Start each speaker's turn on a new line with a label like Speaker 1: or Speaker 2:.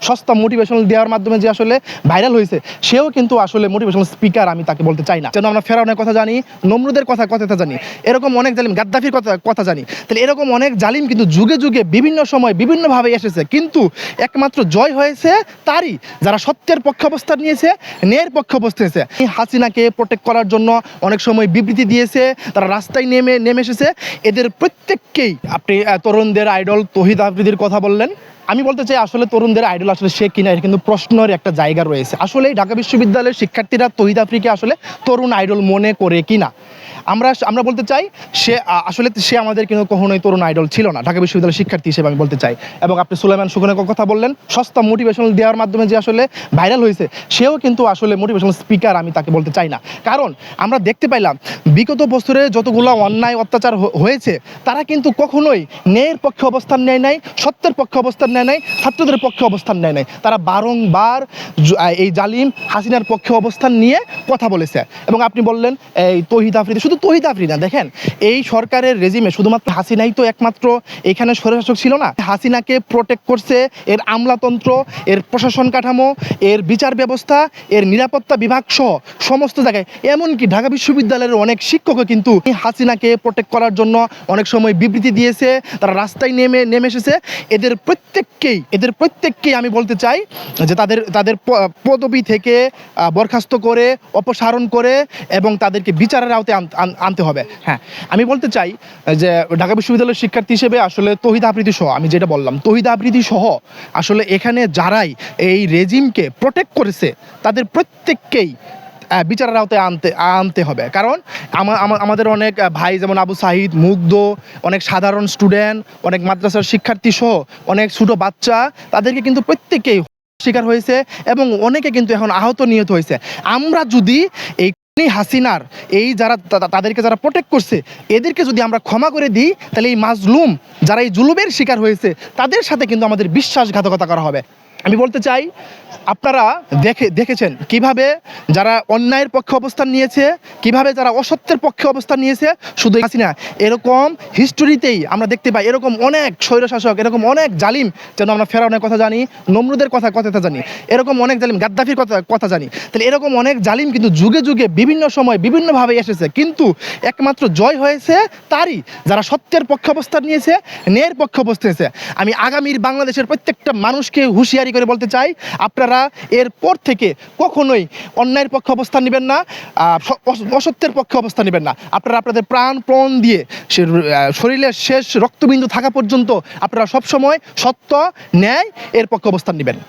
Speaker 1: সস্তা মোটিভেশনাল দেওয়ার মাধ্যমে যে আসলে ভাইরাল হয়েছে, সেও কিন্তু আসলে মোটিভেশনাল স্পিকার আমি তাকে বলতে চাই না। যেন আমরা ফেরাউনের কথা জানি, নমরুদের কথা জানি, এরকম অনেক জালিম, গাদ্দাফির কথা জানি, তাহলে এরকম অনেক জালিম কিন্তু যুগে যুগে বিভিন্ন সময় বিভিন্নভাবে এসেছে, কিন্তু একমাত্র জয় হয়েছে তারই যারা সত্যের পক্ষে অবস্থান নিয়েছে, ন্যায়ের পক্ষে অবস্থান নিয়েছে। হাসিনাকে প্রোটেক্ট করার জন্য অনেক সময় বিবৃতি দিয়েছে, তারা রাস্তায় নেমে এসেছে। এদের প্রত্যেককেই আপনি তরুণদের আইডল তৌহিদ আফ্রিদির কথা বললেন। আমি বলতে চাই আসলে তরুণদের আইডল আসলে সে কিনা, এর কিন্তু প্রশ্নের একটা জায়গা রয়েছে। আসলে ঢাকা বিশ্ববিদ্যালয়ের শিক্ষার্থীরা তৌহিদ আফ্রিদিকে আসলে তরুণ আইডল মনে করে কিনা, আমরা বলতে চাই সে আমাদের কিন্তু কখনোই তরুণ আইডল ছিল না ঢাকা বিশ্ববিদ্যালয়ের শিক্ষার্থী হিসেবে আমি বলতে চাই। এবং আপনি সুলাইমান সুখনের কথা বললেন, সস্তা মোটিভেশনাল দেওয়ার মাধ্যমে যে আসলে ভাইরাল হয়েছে, সেও কিন্তু আসলে মোটিভেশনাল স্পিকার আমি তাকে বলতে চাই না। কারণ আমরা দেখতে পাইলাম বিগত বছরে যতগুলো অন্যায় অত্যাচার হয়েছে, তারা কিন্তু কখনোই ন্যায়ের পক্ষে অবস্থান নেয় নাই, সত্যের পক্ষে অবস্থান নেয় নাই, ছাত্রদের পক্ষে অবস্থান নেয় নাই। তারা বারংবার এই জালিম হাসিনার পক্ষে অবস্থান নিয়ে কথা বলেছে। এবং আপনি বললেন এই তৌহিদ আফ্রিদি, শুধু তৌহিদ আফ্রিদি না, দেখেন এই সরকারের রেজিমে শুধুমাত্র হাসিনাই তো একমাত্র এখানে স্বৈরশাসক ছিল না। হাসিনাকে প্রোটেক্ট করছে এর আমলাতন্ত্র, এর প্রশাসন কাঠামো, এর বিচার ব্যবস্থা, এর নিরাপত্তা বিভাগ সহ সমস্ত জায়গায়। এমনকি ঢাকা বিশ্ববিদ্যালয়ের অনেক শিক্ষকও কিন্তু হাসিনাকে প্রোটেক্ট করার জন্য অনেক সময় বিবৃতি দিয়েছে, তারা রাস্তায় নেমে এসেছে। এদের প্রত্যেককেই আমি বলতে চাই যে তাদের পদবি থেকে বরখাস্ত করে, অপসারণ করে এবং তাদেরকে বিচারের আওতায় আনতে হবে। হ্যাঁ, আমি বলতে চাই যে ঢাকা বিশ্ববিদ্যালয়ের শিক্ষার্থী হিসেবে আসলে তৌহিদ আফ্রিদি সহ, আমি যেটা বললাম তৌহিদ আফ্রিদি সহ আসলে এখানে যারাই এই রেজিমকে প্রোটেক্ট করেছে, তাদের প্রত্যেককেই বিচারের আওতায় আনতে হবে। কারণ আমাদের অনেক ভাই যেমন আবু সাহিদ, মুগ্ধ, অনেক সাধারণ স্টুডেন্ট, অনেক মাদ্রাসার শিক্ষার্থী সহ অনেক ছোটো বাচ্চা, তাদেরকে কিন্তু প্রত্যেকেই শিকার হয়েছে এবং অনেকে কিন্তু এখন আহত নিহত হয়েছে। আমরা যদি এই হাসিনার তাদেরকে যারা প্রোটেক্ট করছে, এদেরকে যদি আমরা ক্ষমা করে দিই, তাহলে এই মাজলুম যারা এই জুলুমের শিকার হয়েছে, তাদের সাথে কিন্তু আমাদের বিশ্বাসঘাতকতা করা হবে। আমি বলতে চাই আপনারা দেখেছেন কিভাবে যারা অন্যায়ের পক্ষে অবস্থান নিয়েছে, কিভাবে যারা অসত্যের পক্ষে অবস্থান নিয়েছে। শুধু হাসিনা, এরকম হিস্টোরিতেই আমরা দেখতে পাই এরকম অনেক স্বৈরশাসক, এরকম অনেক জালিম, যেন আমরা ফেরাউনের কথা জানি, নমরুদের কথা জানি, এরকম অনেক জালিম, গাদ্দাফির কথা জানি, তাহলে এরকম অনেক জালিম কিন্তু যুগে যুগে বিভিন্ন সময় বিভিন্নভাবে এসেছে, কিন্তু একমাত্র জয় হয়েছে তারই যারা সত্যের পক্ষে অবস্থান নিয়েছে, ন্যায়ের পক্ষে অবস্থান নিয়েছে। আমি আগামীর বাংলাদেশের প্রত্যেকটা মানুষকে হুঁশিয়ারি করে বলতে চাই, আপনারা এরপর থেকে কখনোই অন্যায়ের পক্ষে অবস্থান নেবেন না, অসত্যের পক্ষে অবস্থান নেবেন না। আপনারা আপনাদের প্রাণ দিয়ে শরীরের শেষ রক্তবিন্দু থাকা পর্যন্ত আপনারা সবসময় সত্য, ন্যায় এর পক্ষে অবস্থান নেবেন।